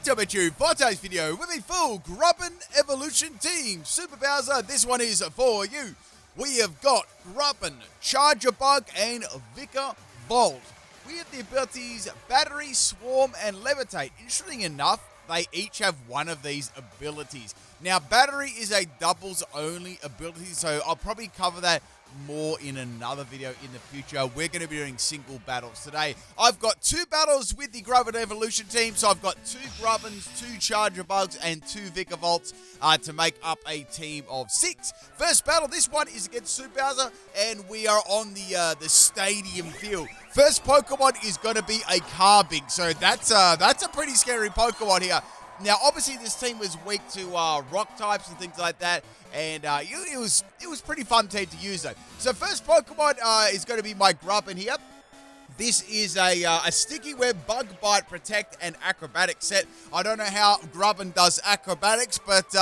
coming to you for today's video with a full Grubbin evolution team. Super Bowser, this one is for you. We have got Grubbin, Charjabug, and Vikavolt. We have the abilities Battery, Swarm, and Levitate. Interesting enough, they each have one of these abilities. Now, Battery is a doubles only ability, so I'll probably cover that more in another video in the future. We're going to be doing single battles today. I've got 2 battles with the Grubbin evolution team, so I've got 2 Grubbins, 2 Charjabugs, and 2 Vikavolts to make up a team of 6. First battle, this one is against Super Bowser, and we are on the stadium field. First Pokemon is going to be a Carbink, so that's a pretty scary Pokemon here. Now, obviously, this team was weak to rock types and things like that, and it was pretty fun team to use, though. So, first Pokemon is going to be my Grubbin here. This is a Sticky Web, Bug Bite, Protect, and Acrobatic set. I don't know how Grubbin does acrobatics, but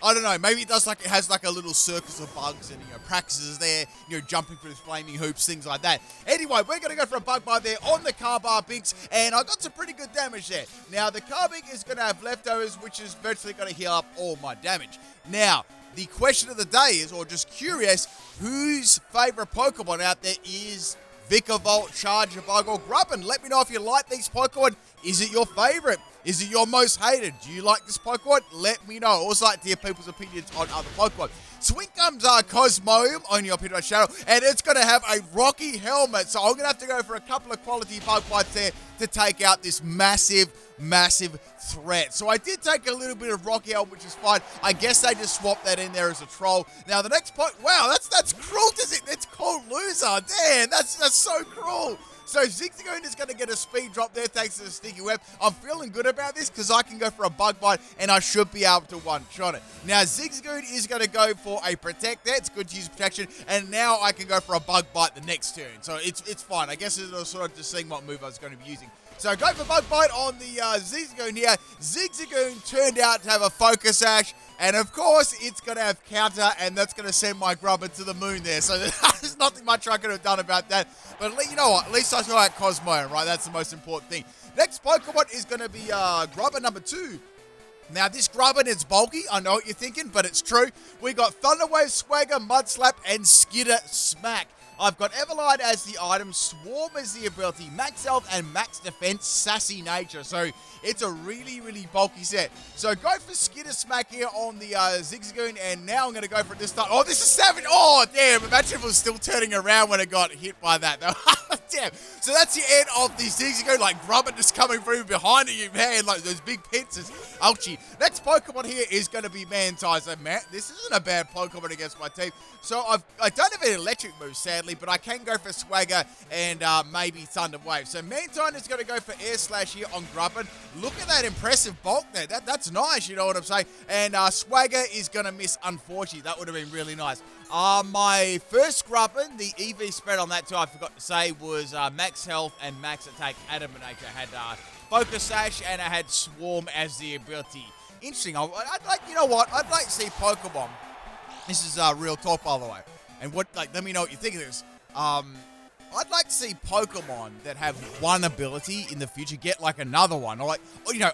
I don't know, maybe it has like a little circus of bugs and, practices there, jumping through flaming hoops, things like that. Anyway, we're going to go for a Bug Bite there on the Carbinks, and I got some pretty good damage there. Now, the Carbink is going to have leftovers, which is virtually going to heal up all my damage. Now, the question of the day is, or just curious, whose favorite Pokemon out there is Vikavolt, Charjabug, or Grubbin? Let me know if you like these Pokemon. Is it your favorite? Is it your most hated? Do you like this Pokemon? Let me know. I also like to hear people's opinions on other Pokemon. So in comes Cosmoem on your PIMPNITE channel, and it's going to have a rocky helmet. So I'm going to have to go for a couple of quality Bug Bites there to take out this massive threat. So I did take a little bit of rocky helmet, which is fine. I guess they just swapped that in there as a troll. Now the next point, wow, that's cruel. It's called Loser. Damn, that's so cruel. So Zigzagoon is going to get a speed drop there thanks to the Sticky Web. I'm feeling good about this because I can go for a Bug Bite and I should be able to one-shot it. Now Zigzagoon is going to go for a Protect there. It's good to use protection. And now I can go for a Bug Bite the next turn. So it's fine. I guess it was sort of just seeing what move I was going to be using. So go for Bug Bite on the Zigzagoon here. Zigzagoon turned out to have a Focus Sash. And of course, it's going to have Counter, and that's going to send my Grubbin to the moon there. So there's nothing much I could have done about that. But you know what? At least I saw out Cosmoem, right? That's the most important thing. Next Pokemon is going to be Grubbin number 2. Now, this Grubbin is bulky. I know what you're thinking, but it's true. We got Thunder Wave, Swagger, Mud Slap, and Skitter Smack. I've got Everlight as the item, Swarm as the ability, Max Health and Max Defense, Sassy Nature. So it's a really bulky set. So go for Skitter Smack here on the Zigzagoon, and now I'm going to go for it this time. Oh, this is savage. Oh, damn. Imagine if it was still turning around when it got hit by that. Damn. So that's the end of the Zigzagoon. Like, Grubbin just coming through behind you, man. Like, those big pincers. Ouchie. Next Pokemon here is going to be Mantine. So, man, this isn't a bad Pokemon against my team. So I don't have an electric move, sadly, but I can go for Swagger and maybe Thunder Wave. So Mantine is going to go for Air Slash here on Grubbin. Look at that impressive bulk there. That's nice, you know what I'm saying? And Swagger is going to miss, unfortunately. That would have been really nice. My first Grubbin, the EV spread on that too, I forgot to say, was Max Health and Max Attack Adamanator. I had Focus Sash and I had Swarm as the ability. Interesting. I'd like, you know what? I'd like to see Pokemon. This is real talk, by the way. And let me know what you think of this. I'd like to see Pokemon that have one ability in the future get like another one. Or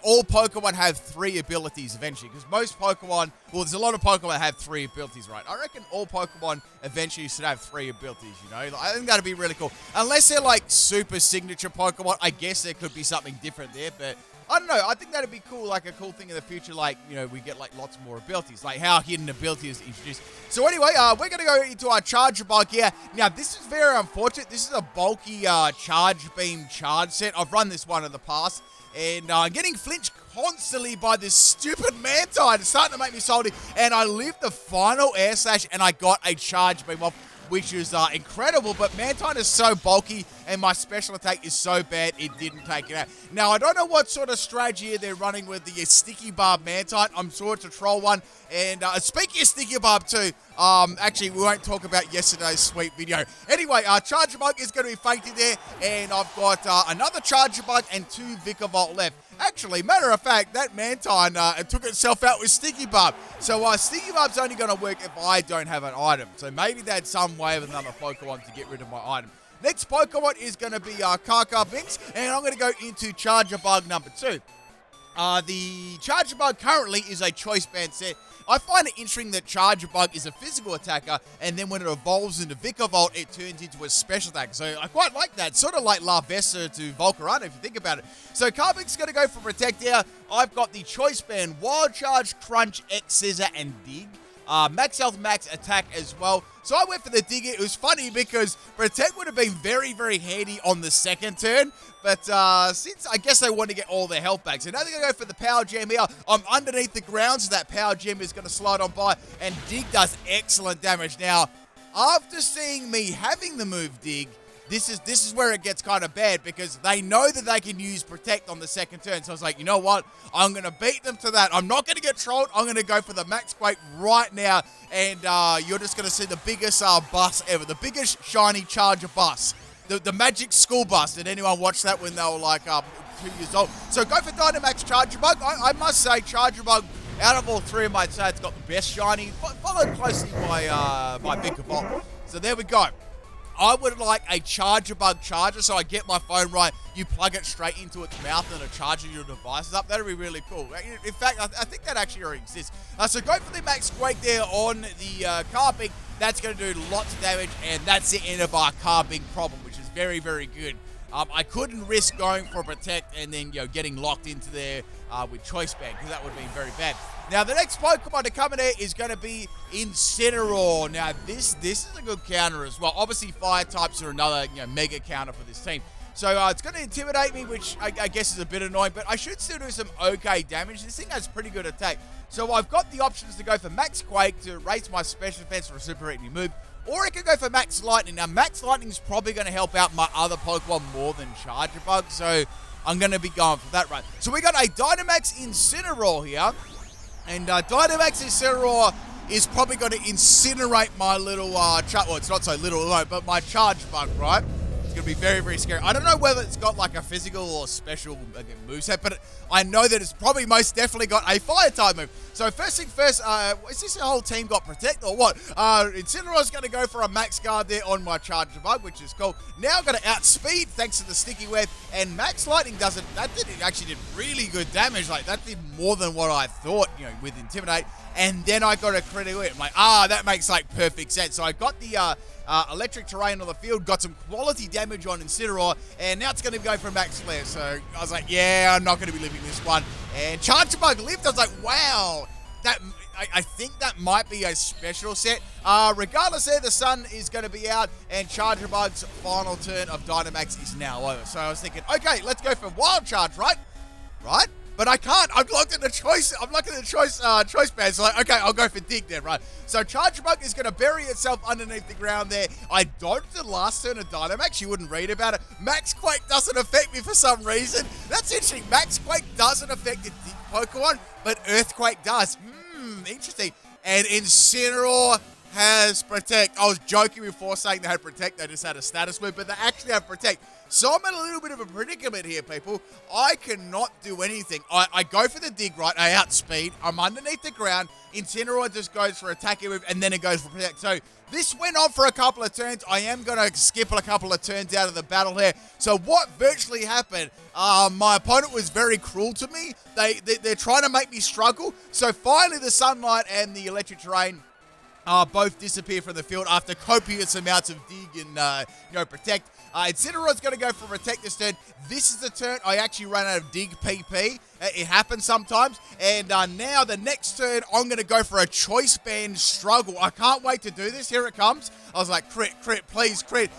all Pokemon have 3 abilities eventually. Because most Pokemon, well, there's a lot of Pokemon that have 3 abilities, right? I reckon all Pokemon eventually should have 3 abilities, I think that'd be really cool. Unless they're like super signature Pokemon, I guess there could be something different there, but I don't know. I think that'd be cool, like a cool thing in the future, like, we get like lots more abilities, like how hidden ability is introduced. So anyway, we're going to go into our Charjabug here. Now, this is very unfortunate. This is a bulky Charge Beam Charge set. I've run this one in the past, and I'm getting flinched constantly by this stupid Mantine. It's starting to make me salty, and I lived the final Air Slash, and I got a Charge Beam off, which is incredible, but Mantine is so bulky and my special attack is so bad it didn't take it out. Now, I don't know what sort of strategy they're running with the Sticky Barb Mantine. I'm sure it's a troll one. And speaking of Sticky Barb too, actually, we won't talk about yesterday's sweet video. Anyway, Charjabug is going to be fainting there, and I've got another Charjabug and 2 Vikavolt left. Actually, matter of fact, that Mantine it took itself out with Sticky Barb. So Sticky Barb's only going to work if I don't have an item. So maybe that's some way of another Pokemon to get rid of my item. Next Pokemon is going to be Carcarbinks, and I'm going to go into Charjabug number 2. The Charjabug currently is a choice band set. I find it interesting that Charjabug is a physical attacker, and then when it evolves into Vikavolt, it turns into a special attacker. So I quite like that. Sort of like La Vesa to Volcarona, if you think about it. So Carbig's going to go for Protect here. I've got the choice band, Wild Charge, Crunch, X Scissor, and Dig. Max health, max attack as well. So I went for the Dig. It was funny because Protect would have been very, very handy on the second turn. But since I guess they want to get all their health back. So now they're going to go for the Power Gem here. I'm underneath the ground, so that Power Gem is going to slide on by. And Dig does excellent damage. Now, after seeing me having the move Dig, this is where it gets kind of bad because they know that they can use Protect on the second turn. So I was like, you know what? I'm going to beat them to that. I'm not going to get trolled. I'm going to go for the Max Quake right now. And you're just going to see the biggest bus ever. The biggest shiny Charger bus. The Magic School Bus. Did anyone watch that when they were like 2 years old? So go for Dynamax Charjabug. I must say Charjabug, out of all three, I might say it's got the best shiny, followed closely by Vikavolt. So there we go. I would like a Charjabug charger, so I get my phone right. You plug it straight into its mouth and it charges your devices up. That would be really cool. In fact, I think that actually already exists. So go for the Max Quake there on the Carbig. That's going to do lots of damage, and that's the end of our Carbig problem, which is very, very good. I couldn't risk going for Protect and then getting locked into there with Choice Band, because that would have been very bad. Now, the next Pokemon to come in there is going to be Incineroar. Now, this is a good counter as well. Obviously, Fire types are another mega counter for this team. So it's going to intimidate me, which I guess is a bit annoying, but I should still do some okay damage. This thing has pretty good attack. So I've got the options to go for Max Quake to raise my special defense for a super hitting move, or I could go for Max Lightning. Now, Max Lightning is probably going to help out my other Pokemon more than Charjabug, so I'm going to be going for that, right? So we got a Dynamax Incineroar here, and Dynamax Incineroar is probably going to incinerate my little, well, it's not so little, but my Charjabug, right? It's going to be very, very scary. I don't know whether it's got like a physical or special moveset, but I know that it's probably most definitely got a fire type move. So first thing first, is this whole team got Protect or what? Incineroar's going to go for a Max Guard there on my Charjabug, which is cool. Now I've got to outspeed thanks to the Sticky Web, and Max Lightning actually did really good damage. Like, that did more than what I thought, with Intimidate. And then I got a critical hit. I'm like, that makes like perfect sense. So I got the electric terrain on the field, got some quality damage on Incineroar, and now it's going to go for Max Flare. So I was like, yeah, I'm not going to be living this one. And Charjabug lived. I was like, wow, I think that might be a special set. Regardless there, the sun is going to be out, and Charjabug's final turn of Dynamax is now over. So I was thinking, okay, let's go for Wild Charge, right? Right? But I can't. I'm locked in the choice. I'm locked in the choice band. So like, okay, I'll go for Dig then, right? So Charjabug is going to bury itself underneath the ground there. I dodged the last turn of Dynamax. You wouldn't read about it. Max Quake doesn't affect me for some reason. That's interesting. Max Quake doesn't affect the Dig Pokemon, but Earthquake does. Interesting. And Incineroar has Protect. I was joking before saying they had Protect. They just had a status move, but they actually have Protect. So I'm in a little bit of a predicament here, people. I cannot do anything. I go for the Dig, right? I outspeed. I'm underneath the ground. Incineroar just goes for attacking move, and then it goes for Protect. So this went on for a couple of turns. I am going to skip a couple of turns out of the battle here. So what virtually happened, my opponent was very cruel to me. They're trying to make me struggle. So finally the Sunlight and the Electric Terrain both disappear from the field after copious amounts of Dig and Protect. Incineroar's going to go for Protect this turn. This is the turn I actually ran out of Dig PP. It happens sometimes. And now the next turn, I'm going to go for a Choice Band Struggle. I can't wait to do this. Here it comes. I was like, crit, please, crit.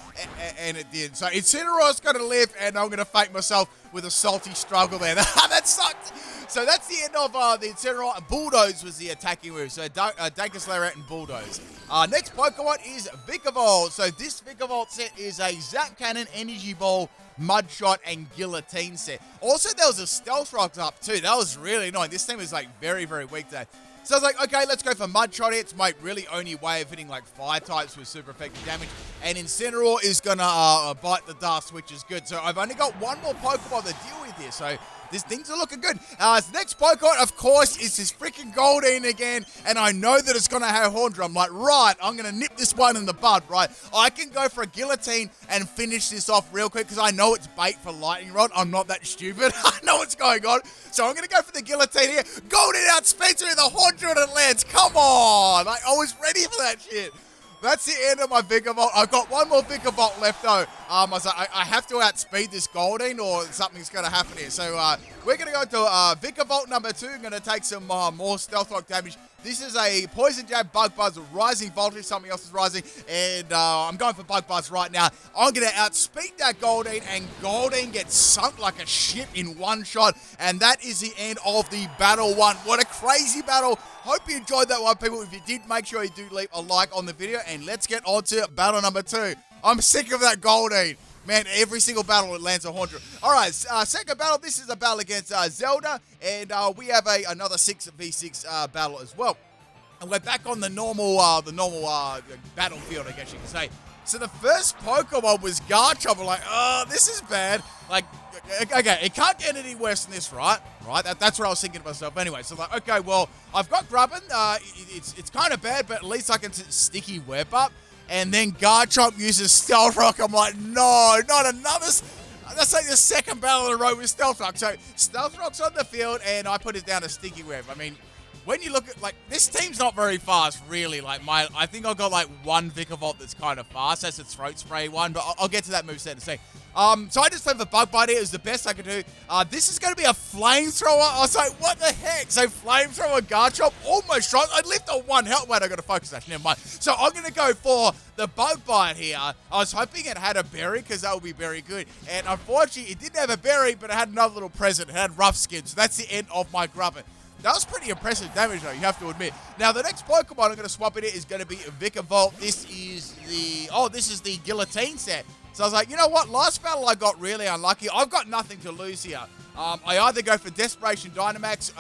And it did. So Incineroar's going to live, and I'm going to fake myself with a salty struggle there. That sucked. So that's the end of the Incineroar. Bulldoze was the attacking move. So Dankerslayer and Bulldoze. Next Pokemon is Vikavolt. So this Vikavolt set is a Zap Cannon, Energy Ball, Mudshot, and Guillotine set. Also, there was a Stealth Rock up too. That was really annoying. This team was like very, very weak today. So I was like, okay, let's go for Mudshot. It's my really only way of hitting like fire types with super effective damage. And Incineroar is going to bite the dust, which is good. So I've only got one more Pokemon to deal with here. So things are looking good. His next Pokemon, of course, is his freaking Goldeen again. And I know that it's going to have Horn Drum. Like, right, I'm going to nip this one in the bud, right? I can go for a Guillotine and finish this off real quick because I know it's bait for Lightning Rod. I'm not that stupid. I know what's going on. So I'm going to go for the Guillotine here. Goldeen outspeeds me with a Horn Drum and it lands. Come on. Like, I was ready for that shit. That's the end of my Vikavolt. I've got one more Vikavolt left, though. I was like, I have to outspeed this Goldeen or something's going to happen here. So we're going to go to Vikavolt number 2. I'm going to take some more Stealth Rock damage. This is a Poison Jab, Bug Buzz, Rising Voltage. Something else is rising. And I'm going for Bug Buzz right now. I'm going to outspeed that Goldeen. And Goldeen gets sunk like a ship in one shot. And that is the end of the Battle 1. What a crazy battle. Hope you enjoyed that one, people. If you did, make sure you do leave a like on the video. And let's get on to battle number 2. I'm sick of that Goldeen. Man, every single battle it lands a 100. All right, second battle. This is a battle against Zelda, and we have another 6v6 battle as well. And we're back on the normal battlefield, I guess you could say. So the first Pokemon was Garchomp. I'm like, oh, this is bad. Like, okay, it can't get any worse than this, right? Right? That's what I was thinking to myself anyway. So like, okay, well, I've got Grubbin. It's kind of bad, but at least I can sticky web up. And then Garchomp uses Stealth Rock. I'm like, no, not another. That's like the second battle in a row with Stealth Rock. So Stealth Rock's on the field, and I put it down to Sticky Web. I mean, when you look at, like, this team's not very fast, really. Like, I think I've got, like, one Vikavolt that's kind of fast. That's a Throat Spray one, but I'll get to that moveset in a sec. So I just went for Bug Bite here. It was the best I could do. This is going to be a Flamethrower. I was like, what the heck? So Flamethrower Garchomp almost shot. I left on one health. Wait, I got to focus that. Never mind. So I'm going to go for the Bug Bite here. I was hoping it had a berry because that would be very good. And unfortunately, it didn't have a berry, but it had another little present. It had Rough Skin. So that's the end of my Grubbin. That was pretty impressive damage, though, you have to admit. Now, the next Pokemon I'm going to swap in here is going to be Vikavolt. This is the Guillotine set. So I was like, you know what? Last battle I got really unlucky. I've got nothing to lose here. I either go for Desperation Dynamax,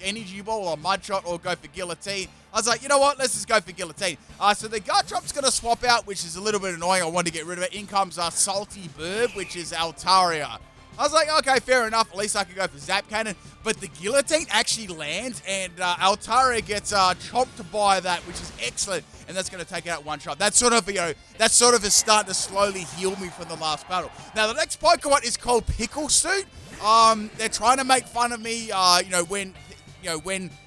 Energy Ball, or Mud Shot, or go for Guillotine. I was like, you know what? Let's just go for Guillotine. So the Garchomp's going to swap out, which is a little bit annoying. I wanted to get rid of it. In comes Salty Burb, which is Altaria. I was like, okay, fair enough. At least I could go for Zap Cannon. But the Guillotine actually lands, and Altaria gets chomped by that, which is excellent. And that's going to take out one shot. That's sort of, that sort of is starting to slowly heal me from the last battle. Now, the next Pokemon is called Pickle Suit. They're trying to make fun of me, when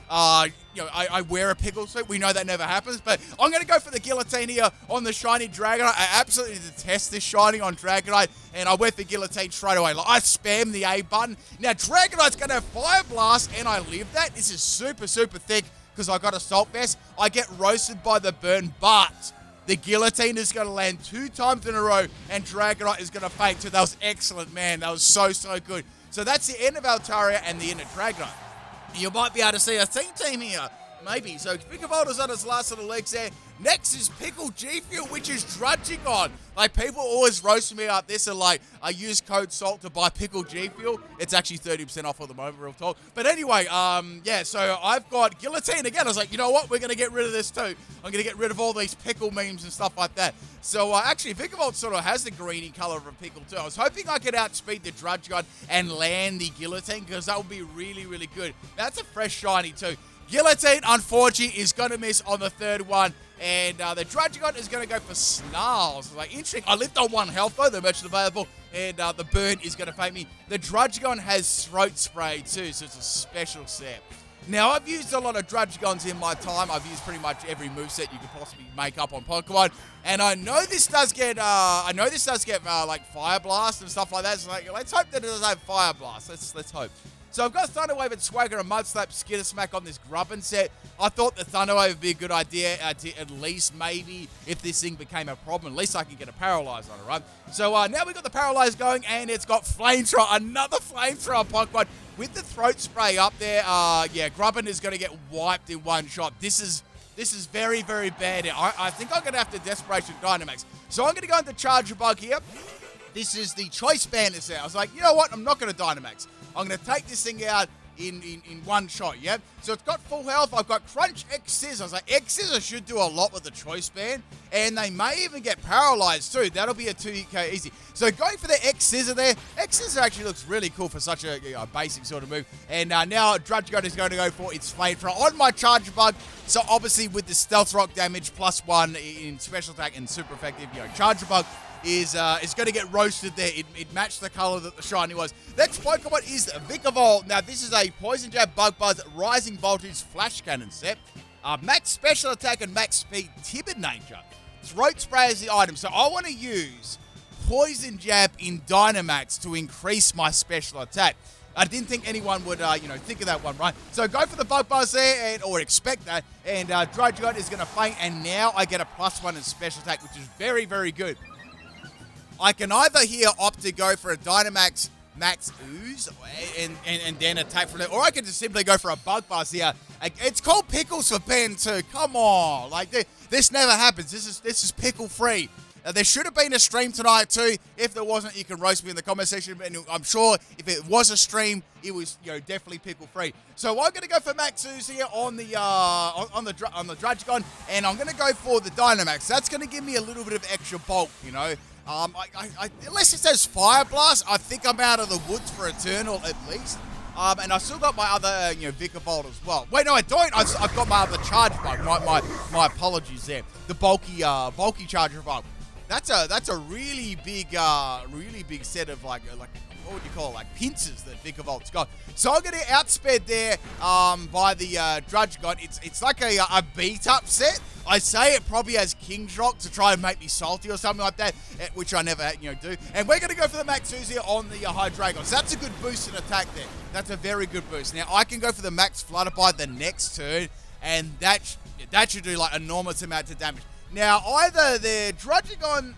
I wear a pickle suit. We know that never happens, but I'm going to go for the Guillotine here on the shiny Dragonite. I absolutely detest this shiny on Dragonite, and I went for Guillotine straight away. Like, I spam the A button. Now, Dragonite's going to have Fire Blast, and I live that. This is super, super thick because I got Assault Vest. I get roasted by the burn, but the Guillotine is going to land 2 times in a row, and Dragonite is going to fake. So that was excellent, man. That was so, so good. So that's the end of Altaria and the end of Dragonite. You might be able to see a team here, maybe. So Vikavolt is on his last little legs there. Next is Pickle G-Fuel, which is drudging on. Like, people always roast me up this and like, I use code SALT to buy Pickle G-Fuel. It's actually 30% off at the moment, real talk. But anyway, yeah, so I've got Guillotine again. I was like, you know what? We're going to get rid of this too. I'm going to get rid of all these pickle memes and stuff like that. So actually, Vikavolt sort of has the greeny color of a pickle too. I was hoping I could outspeed the Drudgegon and land the Guillotine because that would be really, really good. That's a fresh shiny too. Guillotine, unfortunately, is going to miss on the third one. And the Drudgegon is going to go for Snarls. Like, interesting. I lived on 1 health, though. The merchant available. And the burn is going to fake me. The Drudgegon has Throat Spray, too. So it's a special set. Now, I've used a lot of Drudgegons in my time. I've used pretty much every moveset you could possibly make up on Pokemon. And I know this does get, like, Fire Blast and stuff like that. So, like, let's hope that it does have Fire Blast. Let's hope. So I've got Thunder Wave and Swagger and Mud Slap, Skitter Smack on this Grubbin set. I thought the Thunder Wave would be a good idea to at least maybe if this thing became a problem, at least I can get a Paralyze on it, right? So now we've got the Paralyze going and it's got Flamethrower, another Flamethrower Pokemon with the Throat Spray up there. Yeah, Grubbin is going to get wiped in one shot. This is very, very bad. I think I'm going to have to Desperation Dynamax. So I'm going to go into Charjabug here. This is the Choice Bandit set. I was like, you know what? I'm not going to Dynamax. I'm going to take this thing out, in one shot, yeah? So it's got full health. I've got Crunch X Scissors. Like, X Scissors should do a lot with the Choice Band, and they may even get paralyzed too. That'll be a 2k easy. So going for the X Scissor there. X Scissor actually looks really cool for such a basic sort of move. And now Drudgegon is going to go for its Flamethrower on my Charjabug. So obviously with the Stealth Rock damage +1 in special attack and super effective, Charjabug is going to get roasted there. It matched the color that the shiny was. Next Pokemon is Vikavolt. Now, this is a Poison Jab, Bug Buzz, Rising Voltage, Flash Cannon set. Max Special Attack and Max Speed, Timid Nature. Throat Spray is the item. So I want to use Poison Jab in Dynamax to increase my special attack. I didn't think anyone would, think of that one, right? So go for the Bug Buzz there, or expect that. And Drudgegon is going to faint, and now I get a +1 in special attack, which is very, very good. I can either here opt to go for a Dynamax Max Ooze and then attack from there, or I can just simply go for a Bug Buzz here. It's called Pickles for Ben too. Come on, like this never happens. This is pickle free. There should have been a stream tonight too. If there wasn't, you can roast me in the comment section. And I'm sure if it was a stream, it was definitely pickle free. So I'm going to go for Max Ooze here on the Drudgegon, and I'm going to go for the Dynamax. That's going to give me a little bit of extra bulk, unless it says Fire Blast, I think I'm out of the woods for Eternal at least. And I still got my other, Vikavolt as well. Wait, no, I don't. I've got my other Charjabug. My apologies there. The bulky Charjabug. That's a really big set of like what would you call it? Like pincers that Vikavolt's got. So I'm going to outsped there by the Drudgegon. It's like a beat up set. I say it probably has King's Rock to try and make me salty or something like that, which I never do. And we're going to go for the Max Ooze here on the Hydreigon. So that's a good boost in attack there. That's a very good boost. Now I can go for the Max Flutterby the next turn, and that should do like enormous amount of damage. Now either the Drudgegon's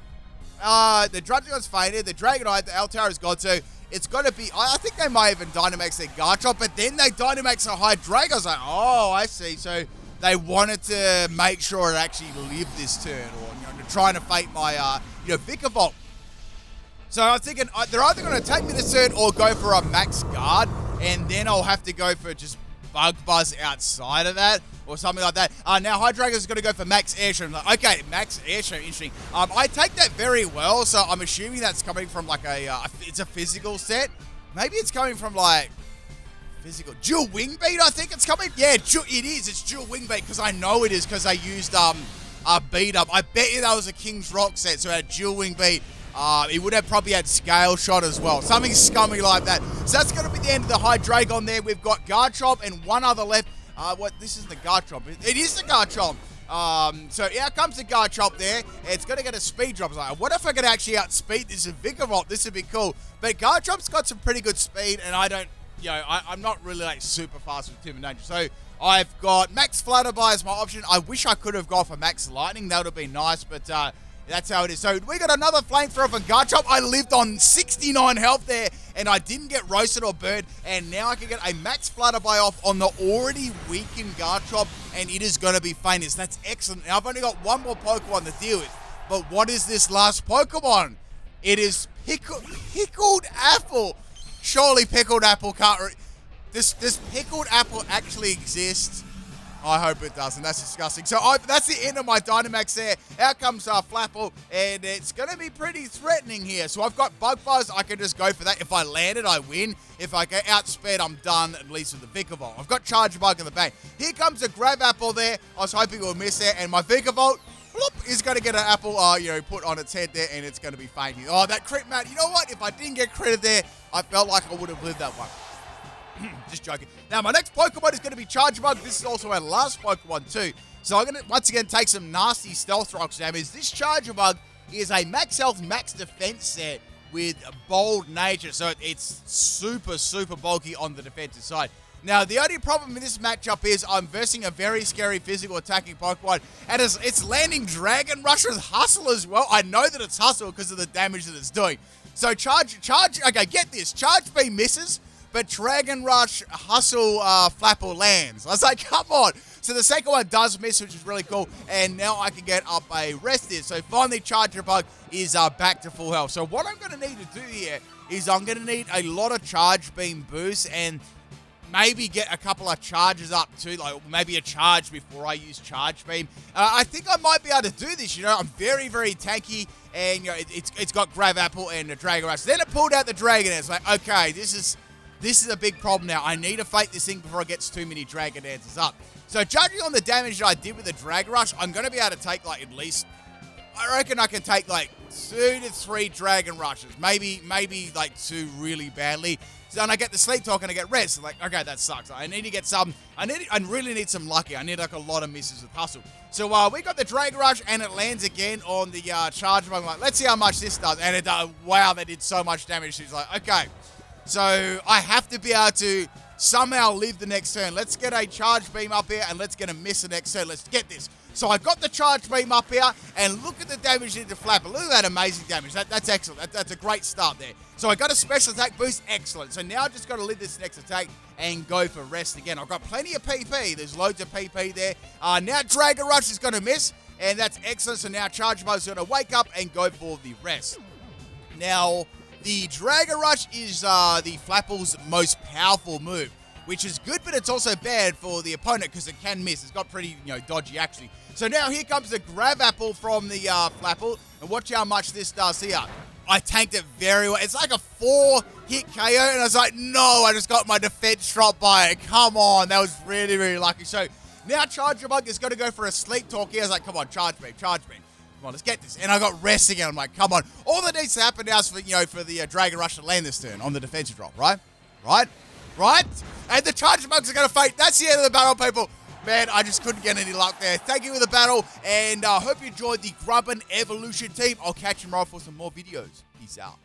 fainted, the Dragonite, the Altara's gone, so it's got to be, I think they might even Dynamax their Garchomp, but then they Dynamax a Hydreigon. I was like, oh, I see. So they wanted to make sure it actually lived this turn, or trying to fate my Vikavolt. So I'm thinking they're either going to attack me this turn or go for a Max Guard, and then I'll have to go for just Bug Buzz outside of that, or something like that. Now Hydreigon's going to go for Max Airstream. Like, okay, Max Airstream, interesting. I take that very well, so I'm assuming that's coming from like it's a physical set. Maybe it's coming from like physical dual wing beat. I think it's coming. Yeah, it is. It's dual wing beat because I know it is because I used a beat up. I bet you that was a King's Rock set, so it had dual wing beat. It would have probably had Scale Shot as well. Something scummy like that. So that's going to be the end of the Hydreigon there. We've got Garchomp and one other left. This is the Garchomp. It is the Garchomp. So here comes the Garchomp there. It's going to get a speed drop. Like, what if I could actually outspeed this Vikavolt? This would be cool. But Garchomp's got some pretty good speed, and I don't, I'm not really like super fast with Timid Nature. So I've got Max Flutterby as my option. I wish I could have gone for Max Lightning. That would have been nice, but that's how it is. So we got another Flamethrower for Garchomp. I lived on 69 health there, and I didn't get roasted or burned. And now I can get a Max Flutterby off on the already weakened Garchomp, and it is going to be famous. That's excellent. Now I've only got one more Pokemon to deal with. But what is this last Pokemon? It is Pickled Apple. Surely Pickled Apple can't... This Pickled Apple actually exists. I hope it doesn't. That's disgusting. So that's the end of my Dynamax there. Out comes Flapple, and it's going to be pretty threatening here. So I've got Bug Buzz. I can just go for that. If I land it, I win. If I get outsped, I'm done, at least with the Vikavolt. I've got Charjabug in the bank. Here comes a Grab Apple there. I was hoping it would miss there, and my Vikavolt is going to get an apple, put on its head there, and it's going to be fainting. Oh, that crit, Matt. You know what? If I didn't get critted there, I felt like I would have lived that one. Just joking. Now, my next Pokemon is going to be Charjabug. This is also our last Pokemon, too. So I'm going to, once again, take some nasty Stealth Rocks damage. This Charjabug is a Max Health, Max Defense set with Bold Nature. So it's super, super bulky on the defensive side. Now, the only problem with this matchup is I'm versing a very scary physical attacking Pokemon, and it's landing Dragon Rush with Hustle as well. I know that it's Hustle because of the damage that it's doing. So okay, get this. Charge Beam misses, but Dragon Rush, Hustle, Flapple lands. I was like, come on. So the second one does miss, which is really cool. And now I can get up a rest here. So finally, Charjabug is back to full health. So what I'm going to need to do here is I'm going to need a lot of Charge Beam boosts and maybe get a couple of charges up too, like maybe a charge before I use Charge Beam. I think I might be able to do this, I'm very, very tanky, and it's got Grab Apple and a Dragon Rush. Then it pulled out the Dragon Dance. Like, okay, this is a big problem now. I need to fake this thing before it gets too many Dragon Dances up. So judging on the damage that I did with the Dragon Rush, I'm going to be able to take like at least, I reckon I can take like 2 to 3 Dragon Rushes. Maybe like 2 really badly. So then I get the Sleep Talk and I get rest. Like, okay, that sucks. I need to get some, I really need some lucky. I need like a lot of misses with Hustle. So we got the Dragon Rush and it lands again on the Charjabug. I'm like, let's see how much this does. And it does, wow, that did so much damage. She's like, okay. So I have to be able to somehow live the next turn. Let's get a Charge Beam up here and let's get a miss the next turn. Let's get this. So I got the Charge Beam up here and look at the damage into Flapper. Look at that amazing damage. That's excellent. That's a great start there. So I got a special attack boost. Excellent. So now I just got to live this next attack and go for rest again. I've got plenty of PP. There's loads of PP there. Now Dragon Rush is going to miss and that's excellent. So now Charjabug is going to wake up and go for the rest. Now, the Dragon Rush is the Flapple's most powerful move, which is good, but it's also bad for the opponent because it can miss. It's got pretty, dodgy actually. So now here comes the Grab Apple from the Flapple, and watch how much this does here. I tanked it very well. It's like a 4-hit KO, and I was like, no, I just got my defense dropped by it. Come on, that was really, really lucky. So now Charjabug is going to go for a Sleep Talk here. I was like, come on, Charge Beam, Charge Beam. Come on, let's get this. And I got rest again. I'm like, come on. All that needs to happen now is for, for the Dragon Rush to land this turn on the defensive drop, right? Right? And the Charjabugs are going to fight. That's the end of the battle, people. Man, I just couldn't get any luck there. Thank you for the battle, and I hope you enjoyed the Grubbin Evolution team. I'll catch you tomorrow for some more videos. Peace out.